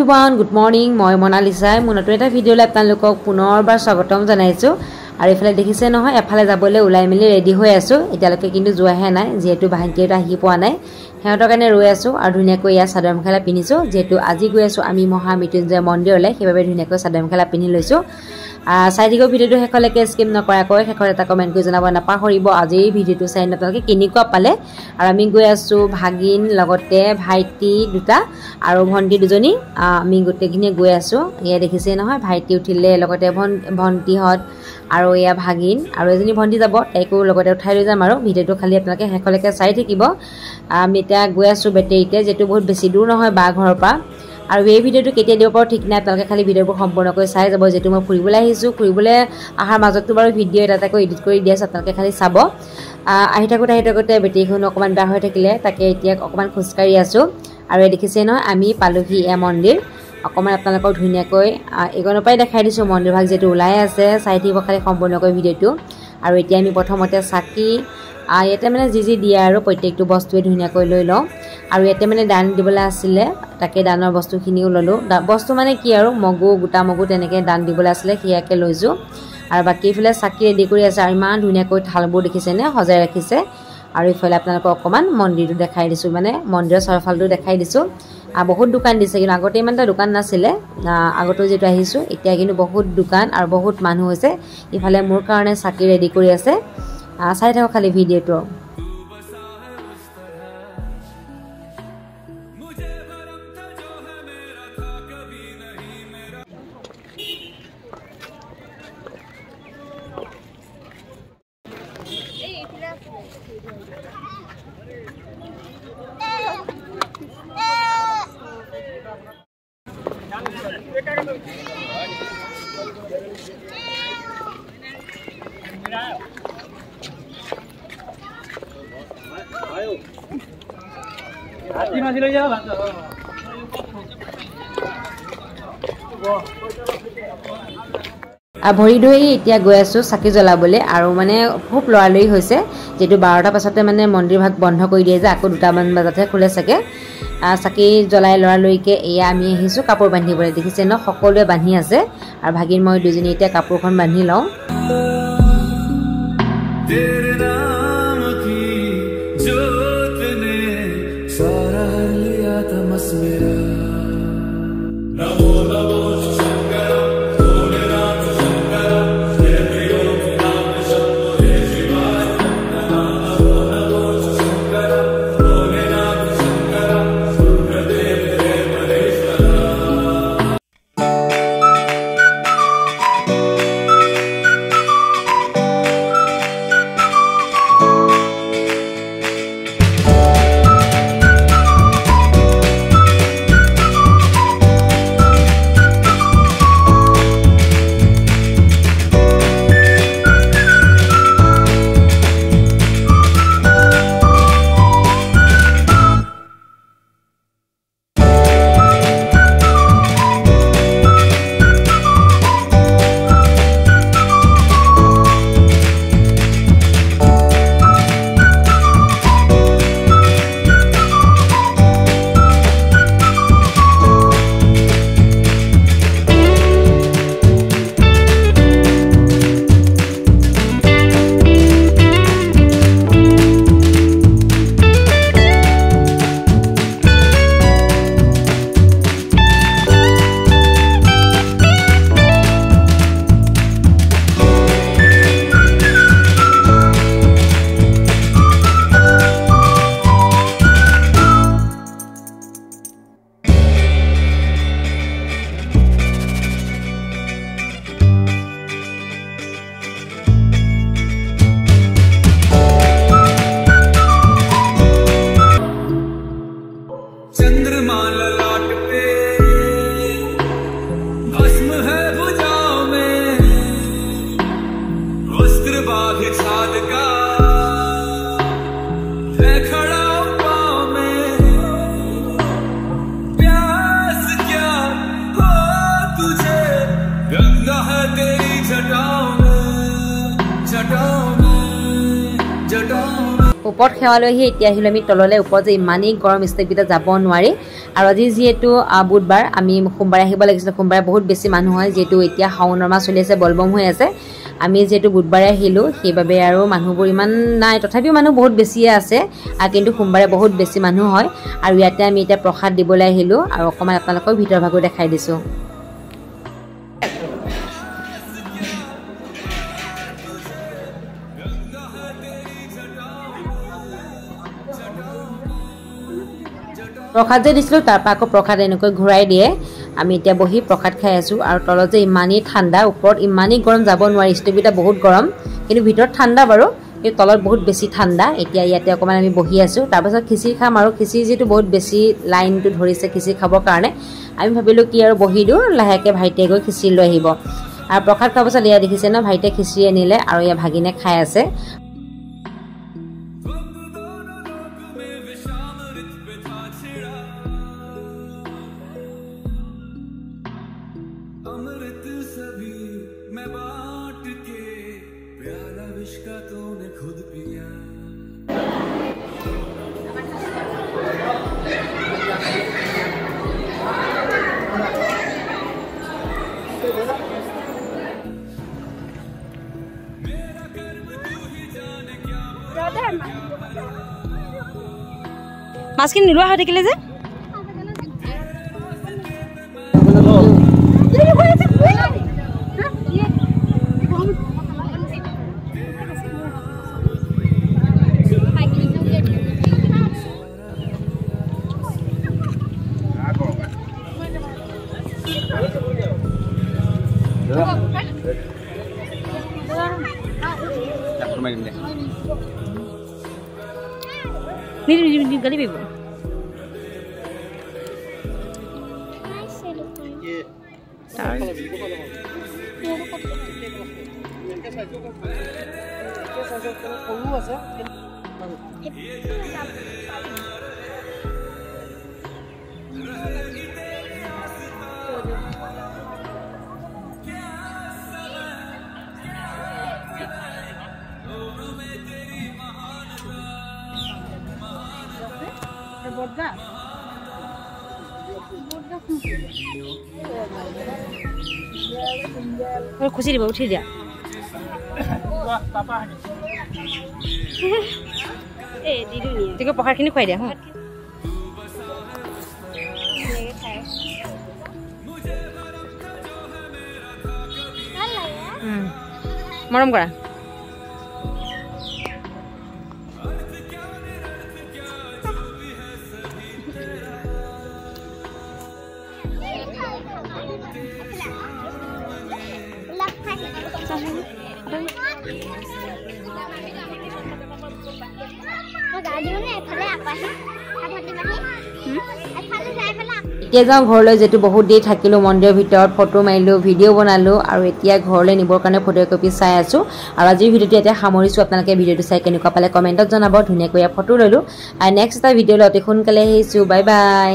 Everyone good morning মই মনালিসাই মোৰ নতুন এটা ভিডিঅ'লৈ আপোনালোকক পুনৰবাৰ স্বাগতম জনাইছো আৰু এফালে দেখিছে নহয় এফালে যাবলৈ ওলাই মেলি ৰেডি হৈ আছো এতিয়ালৈকে কিন্তু যোৱাহে নাই যেহেতু ভাইটিটা আহি পোৱা নাই হেতৰ কাৰণে ৰৈ আছো আৰু ধুনীয়াকৈ ইয়া চাদৰ মেখেলা পিন্ধিছো যেহেতু আজি গৈ আছো আমি মহামৃত্যুঞ্জয় মন্দিৰলৈ সেইবাবে ধুনীয়াকৈ চাদৰ মেখেলা পিন্ধি লৈছো সাইডিগৰ ভিডিঅ'টো হেকলৈকে স্কিপ নকৰাকৈ হেকৰ এটা কমেন্ট কৰি জনাব নাপাহৰিব আজি ভিডিঅ'টো চাই আপোনালোকে কেনেকুৱা পালে আৰু আমি গৈ আছো ভাগিন লগতে ভাইটি দুটা আৰু ভন্টি দুজনী আমি গোটেইখিনি গৈ আছো ইয়া দেখিছে নহয় ভাইটি উঠিলে লগতে ভন্টিহত আৰু ইয়া ভাগিন আৰু এজনী ভন্টি যাব তাইকো লগতে উঠাই লৈ যাম আৰু ভিডিঅ'টো খালি আপোনালোকে হেকলৈকে চাই থাকিব আমি এতিয়া গৈ আছো বেটেৰীতে যেটো বহুত বেছি দূৰ নহয় বা ঘৰৰ পৰা আৰু এই ভিডিঅ'টো কেতিয়া দিব পাৰো ঠিক নাই আপোনালোকে খালি ভিডিঅ'বোৰ সম্পূৰ্ণকৈ চাই যাব যেটো মই ফুৰিবলৈ আহিছো ফুৰিবলৈ আহাৰ মাজতো বাৰু ভিডিঅ' এটাকৈ এডিট কৰি দিয়া আছে আপোনালোকে খালি চাব আহি থাকোতে বেটেৰীখন অকমান বেয়া হৈ থাকিলে তাকে এতিয়া অকমান খুচকাৰি আছো আৰু দেখিছে নহয় আমি পালোহি এ মন্দিৰ অকমান আপোনালোকক ধুনীয়াকৈ এগনৰ পৰাই দেখাই দিছো মন্দিৰ ভাগ যেটো ওলাই আছে চাই থাকিব খালি সম্পূৰ্ণকৈ ভিডিঅ'টো আৰু এতিয়া আমি প্ৰথমতে চাকি ইয়াতে মানে যি দিয়া আৰু প্ৰত্যেকটো বস্তুৱে ধুনীয়াকৈ লৈ লওঁ আৰু ইয়াতে মানে দান দিবলৈ আছিল তাকে দানৰ বস্তুখিনিও ললো বস্তু মানে কি আৰু মগু গোটা মগু তেনেকৈ দান দিবলৈ আছিল হিয়াকে লৈছো আৰু বাকি ইফালে চাকি ৰেডি কৰি আছে আৰু ইমান ধুনীয়াকৈ থালবোৰ দেখিছে নে সজাই ৰাখিছে আৰু ইফালে আপোনালোকক অকমান মন্দিৰটো দেখাই দিছো মানে মন্দিৰৰ চাৰফালটো দেখাই দিছো বহুত দোকান দিছে কিন্তু আগতে ইমান এটা দোকান নাছিলে আগতে যেটো আহিছো এতিয়া কিন্তু বহুত দোকান আৰু বহুত মানুহ হৈছে ইফালে মোৰ কাৰণে চাকি ৰেডি কৰি আছে চাই থাকক খালি ভিডিঅ'টো ভৰি ধুই এতিয়া গৈ আছো চাকি জ্বলাবলৈ আৰু মানে খুব লৰালৰি হৈছে যেটো 12টা পাছতে মানে মন্দিৰ ভাগ বন্ধ কৰি দিয়ে যে আকৌ 2টামান বজাতহে খোলে চাগে চাকি জ্বলাই লৰালৰিকে এয়া আমি আহিছো কাপোৰ বান্ধিবলৈ দেখিছে ন সকলোৱে বান্ধি আছে আৰু ভাগিন মই দুজনী এতিয়া কাপোৰখন বান্ধি লওঁ ওপৰত সেৱা লৈ আহি এতিয়া আহিলোঁ আমি তললৈ। ওপৰত যে ইমানেই গৰম ষ্টেপকেইটা যাব নোৱাৰি। আৰু আজি যিহেতু বুধবাৰ, আমি সোমবাৰে আহিব লাগিছিলে। সোমবাৰে বহুত বেছি মানুহ হয়, যিহেতু এতিয়া শাওনৰ মাহ চলি আছে, বলবম হৈ আছে। আমি যিহেতু বুধবাৰে আহিলোঁ, সেইবাবে আৰু মানুহবোৰ ইমান নাই, তথাপিও মানুহ বহুত বেছিয়ে আছে। কিন্তু সোমবাৰে বহুত বেছি মানুহ হয়। আৰু ইয়াতে আমি এতিয়া প্ৰসাদ দিবলৈ আহিলোঁ আৰু অকণমান আপোনালোকক ভিতৰ ভাগো দেখাই দিছোঁ। প্ৰসাদ যে দিছিলোঁ, তাৰপৰা আকৌ প্ৰসাদ এনেকৈ ঘূৰাই দিয়ে। আমি এতিয়া বহি প্ৰসাদ খাই আছোঁ। আৰু তলত যে ইমানেই ঠাণ্ডা, ওপৰত ইমানেই গৰম যাব নোৱাৰি, ষ্টেপকেইটা বহুত গৰম, কিন্তু ভিতৰত ঠাণ্ডা বাৰু, কিন্তু তলত বহুত বেছি ঠাণ্ডা। এতিয়া ইয়াতে অকণমান আমি বহি আছোঁ। তাৰপাছত খিচিৰি খাম, আৰু খিচিৰি যিহেতু বহুত বেছি লাইনটো ধৰিছে খিচিৰি খাবৰ কাৰণে, আমি ভাবিলোঁ কি আৰু বহি দিওঁ, লাহেকৈ ভাইটিয়ে গৈ খিচিৰি লৈ আহিব। আৰু প্ৰসাদ খোৱাৰ পাছত এয়া দেখিছে ন, ভাইটিয়ে খিচিৰি আনিলে আৰু এয়া ভাগিনে খাই আছে। মাছখিনি নোলোৱা হৈ থাকিলে যে গালি পাৰিব। খুচি দিব, উঠি দিয়া। প্ৰসাদখিনি খুৱাই দিয়া। মৰম কৰা। এতিয়া যাওঁ ঘৰলৈ, যিহেতু বহুত দেৰি থাকিলোঁ মন্দিৰৰ ভিতৰত, ফটো মাৰিলোঁ, ভিডিঅ' বনালোঁ, আৰু এতিয়া ঘৰলৈ নিবৰ কাৰণে ফটো কপি চাই আছোঁ। আৰু আজিৰ ভিডিঅ'টো এতিয়া সামৰিছোঁ। আপোনালোকে ভিডিঅ'টো চাই কেনেকুৱা পালে কমেণ্টত জনাব। ধুনীয়াকৈ ফটো ল'লোঁ, আৰু নেক্সট এটা ভিডিঅ'লৈ অতি সোনকালে আহিছোঁ। Bye bye.